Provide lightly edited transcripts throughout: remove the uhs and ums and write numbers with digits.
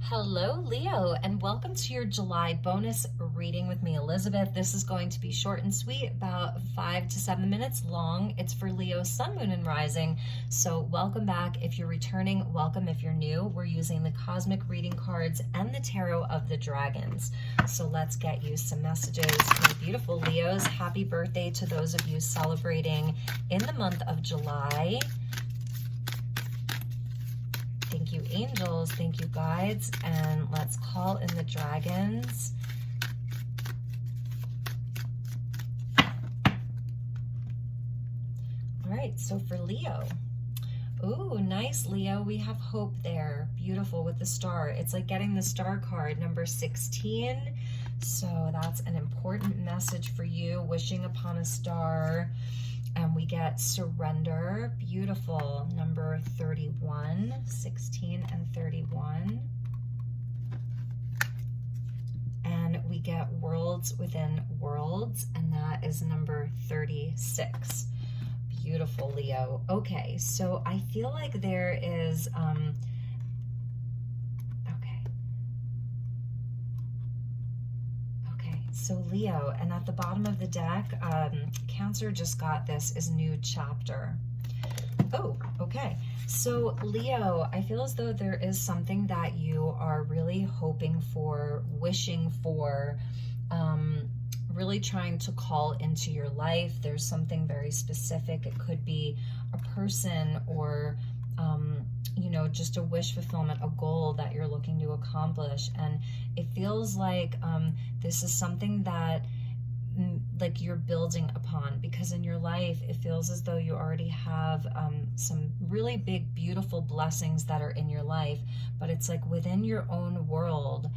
Hello, Leo, and welcome to your July bonus reading with me, Elizabeth. This is going to be short and sweet, about 5 to 7 minutes long. It's for Leo, Sun, Moon, and Rising. So welcome back. If you're returning, welcome. If you're new, we're using the Cosmic Reading cards and the Tarot of the Dragons. So let's get you some messages for the beautiful Leos. Happy birthday to those of you celebrating in the month of July. Thank you, angels. Thank you, guides. And let's call in the dragons. All right, so for Leo. Ooh, nice, Leo. We have hope there. Beautiful with the star. It's like getting the star card, number 16. So that's an important message for you, wishing upon a star. And we get surrender, beautiful, number 31, 16 and 31. And we get worlds within worlds, and that is number 36. Beautiful, Leo. Okay, so I feel like there is, so Leo, and at the bottom of the deck, Cancer just got this is new chapter. Oh, okay. So Leo, I feel as though there is something that you are really hoping for, wishing for, really trying to call into your life. There's something very specific. It could be a person or you know, just a wish fulfillment, a goal that you're looking to accomplish. And it feels like this is something that like you're building upon, because in your life it feels as though you already have some really big, beautiful blessings that are in your life, but it's like within your own world,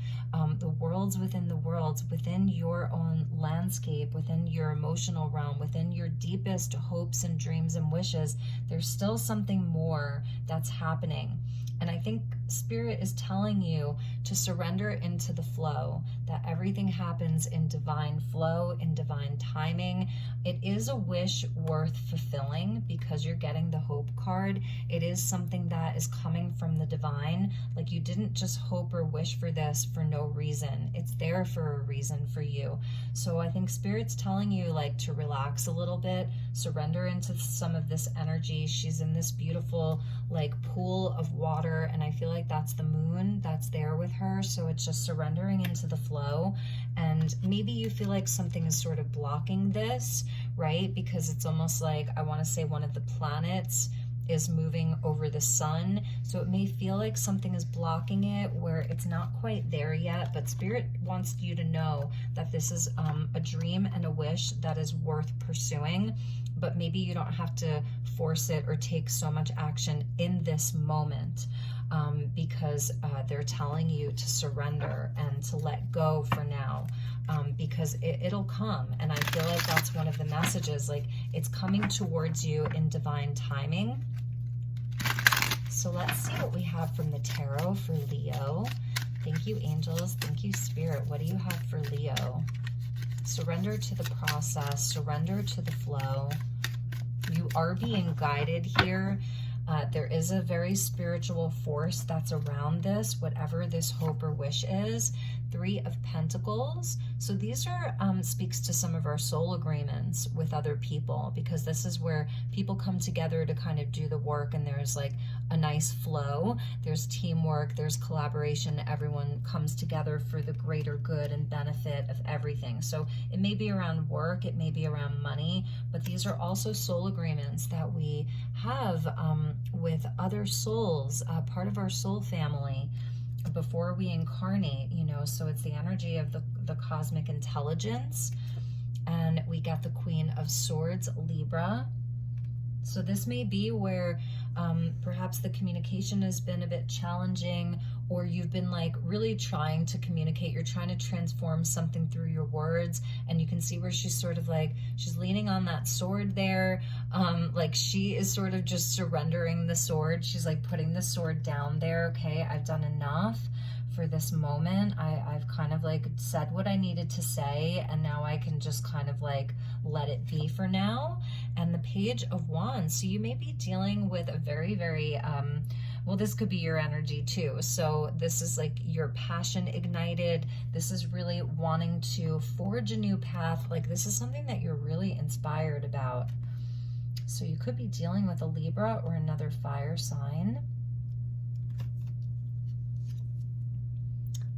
the worlds within the worlds, within your own landscape, within your emotional realm, within your deepest hopes and dreams and wishes, there's still something more that's happening. And I think Spirit is telling you to surrender into the flow, that everything happens in divine flow, in divine timing. It is a wish worth fulfilling because you're getting the hope card. It is something that is coming from the divine. Like you didn't just hope or wish for this for no reason. It's there for a reason for you. So I think Spirit's telling you like to relax a little bit, surrender into some of this energy. She's in this beautiful like pool of water, and I feel like that's the moon that's there with her. So it's just surrendering into the flow. And maybe you feel like something is sort of blocking this, right? Because it's almost like, I want to say one of the planets is moving over the sun. So it may feel like something is blocking it where it's not quite there yet, but Spirit wants you to know that this is a dream and a wish that is worth pursuing, but maybe you don't have to force it or take so much action in this moment, because they're telling you to surrender and to let go for now, because it'll come. And I feel like that's one of the messages, like it's coming towards you in divine timing. So let's see what we have from the tarot for Leo. Thank you, angels. Thank you, Spirit. What do you have for Leo? Surrender to the process, surrender to the flow. You are being guided here. There is a very spiritual force that's around this, whatever this hope or wish is. 3 of Pentacles. So these are speaks to some of our soul agreements with other people, because this is where people come together to kind of do the work, and there's like a nice flow. There's teamwork, there's collaboration. Everyone comes together for the greater good and benefit of everything. So it may be around work, it may be around money, but these are also soul agreements that we have with other souls, part of our soul family before we incarnate, you know. So it's the energy of the cosmic intelligence. And we got the Queen of Swords, Libra. So this may be where perhaps the communication has been a bit challenging, or you've been like really trying to communicate. You're trying to transform something through your words, and you can see where she's sort of like, she's leaning on that sword there. Like she is sort of just surrendering the sword. She's like putting the sword down there. Okay, I've done enough for this moment. I've kind of like said what I needed to say, and now I can just kind of like let it be for now. And the Page of Wands. So you may be dealing with a very, very well, this could be your energy too. So this is like your passion ignited. This is really wanting to forge a new path. Like this is something that you're really inspired about. So you could be dealing with a Libra or another fire sign.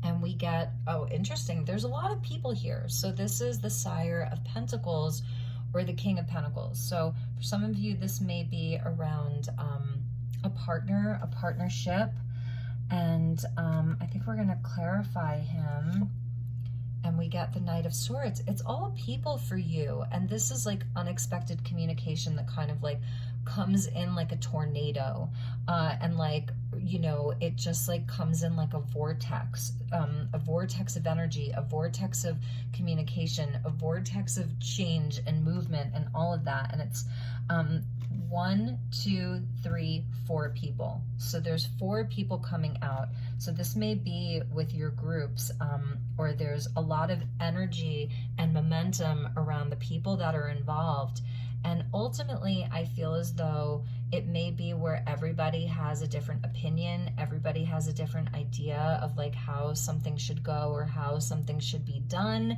And we get, oh, interesting. There's a lot of people here. So this is the Sire of Pentacles or the King of Pentacles. So for some of you, this may be around a partner, a partnership. And I think we're going to clarify him. And we get the Knight of Swords. It's all people for you. And this is like unexpected communication that kind of like comes in like a tornado. And like, you know, it just like comes in like a vortex of energy, a vortex of communication, a vortex of change and movement and all of that. And it's 1, 2, 3, 4 people. So there's 4 people coming out. So this may be with your groups, or there's a lot of energy and momentum around the people that are involved. And ultimately, I feel as though it may be where everybody has a different opinion, everybody has a different idea of like how something should go or how something should be done.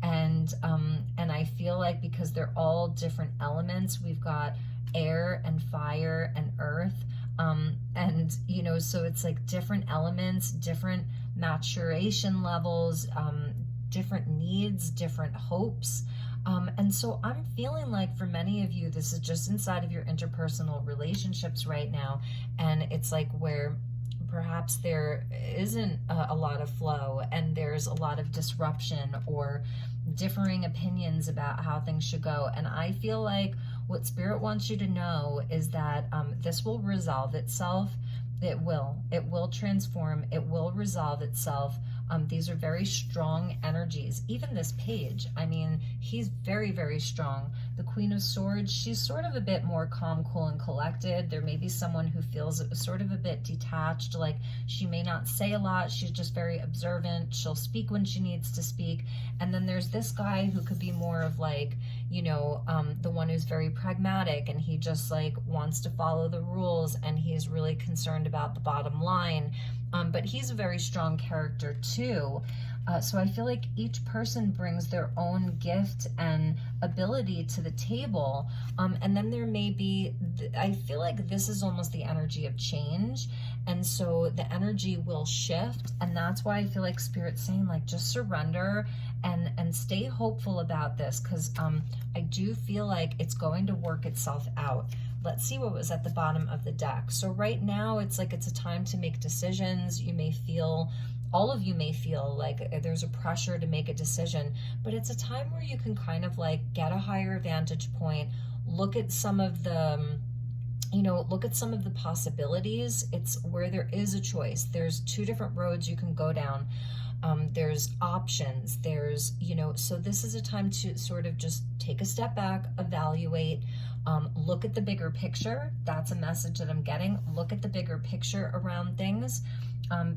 And I feel like because they're all different elements, we've got air and fire and earth. And, you know, so it's like different elements, different maturation levels, different needs, different hopes. And so I'm feeling like for many of you, this is just inside of your interpersonal relationships right now. And it's like where perhaps there isn't a lot of flow and there's a lot of disruption or differing opinions about how things should go. And I feel like what Spirit wants you to know is that this will resolve itself. It will transform. It will resolve itself. These are very strong energies. Even this page, I mean, he's very, very strong. The Queen of Swords, she's sort of a bit more calm, cool, and collected. There may be someone who feels sort of a bit detached, like she may not say a lot. She's just very observant. She'll speak when she needs to speak. And then there's this guy who could be more of like, you know, the one who's very pragmatic and he just like wants to follow the rules and he's really concerned about the bottom line. But he's a very strong character too. So I feel like each person brings their own gift and ability to the table. And then there may be, I feel like this is almost the energy of change. And so the energy will shift. And that's why I feel like Spirit's saying like, just surrender and stay hopeful about this. Cause I do feel like it's going to work itself out. Let's see what was at the bottom of the deck. So right now it's like it's a time to make decisions. You may feel, all of you may feel like there's a pressure to make a decision, but it's a time where you can kind of like get a higher vantage point, look at some of the, you know, look at some of the possibilities. It's where there is a choice. There's 2 different roads you can go down. There's options, there's, you know, so this is a time to sort of just take a step back, evaluate, look at the bigger picture. That's a message that I'm getting. Look at the bigger picture around things,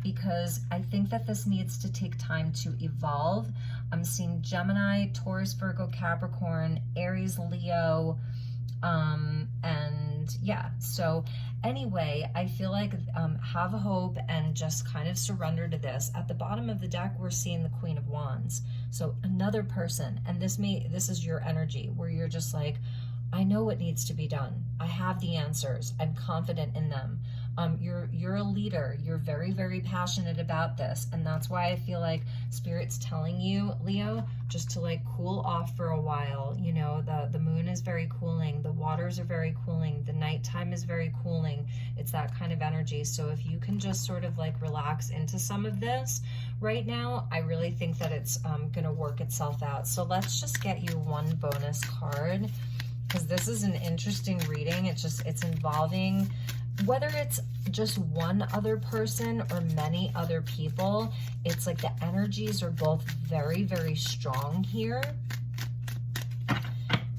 because I think that this needs to take time to evolve. I'm seeing Gemini, Taurus, Virgo, Capricorn, Aries, Leo, and yeah, so anyway, I feel like have a hope and just kind of surrender to this. At the bottom of the deck, we're seeing the Queen of Wands. So another person, and this is your energy where you're just like, I know what needs to be done. I have the answers. I'm confident in them. You're a leader. You're very, very passionate about this. And that's why I feel like Spirit's telling you, Leo, just to like cool off for a while. You know, the moon is very cooling. The waters are very cooling. The nighttime is very cooling. It's that kind of energy. So if you can just sort of like relax into some of this right now, I really think that it's going to work itself out. So let's just get you one bonus card, because this is an interesting reading. It's involving, whether it's just one other person or many other people, it's like the energies are both very, very strong here.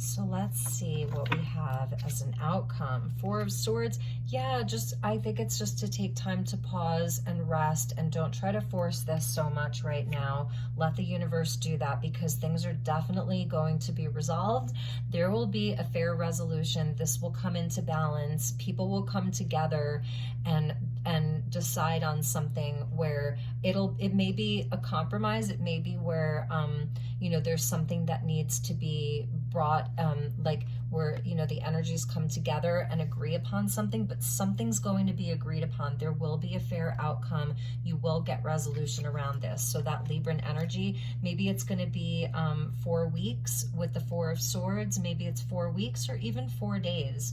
So let's see what we have as an outcome. 4 of Swords. Yeah, I think it's just to take time to pause and rest, and don't try to force this so much right now. Let the universe do that, because things are definitely going to be resolved. There will be a fair resolution. This will come into balance. People will come together, and and decide on something where it may be a compromise. It may be where, you know, there's something that needs to be brought, like where, you know, the energies come together and agree upon something, but something's going to be agreed upon. There will be a fair outcome. You will get resolution around this. So that Libran energy, maybe it's going to be 4 weeks with the Four of Swords. Maybe it's 4 weeks or even 4 days.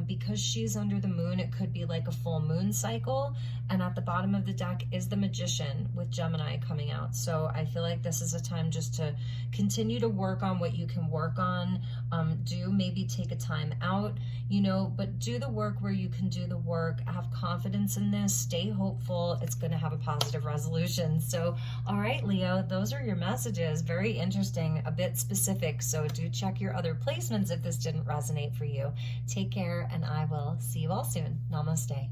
Because she's under the moon, it could be like a full moon cycle. And at the bottom of the deck is the Magician with Gemini coming out. So I feel like this is a time just to continue to work on what you can work on. Do maybe take a time out, you know, but do the work where you can do the work. Have confidence in this. Stay hopeful. It's going to have a positive resolution. So, all right, Leo, those are your messages. Very interesting, a bit specific. So do check your other placements if this didn't resonate for you. Take care, and I will see you all soon. Namaste.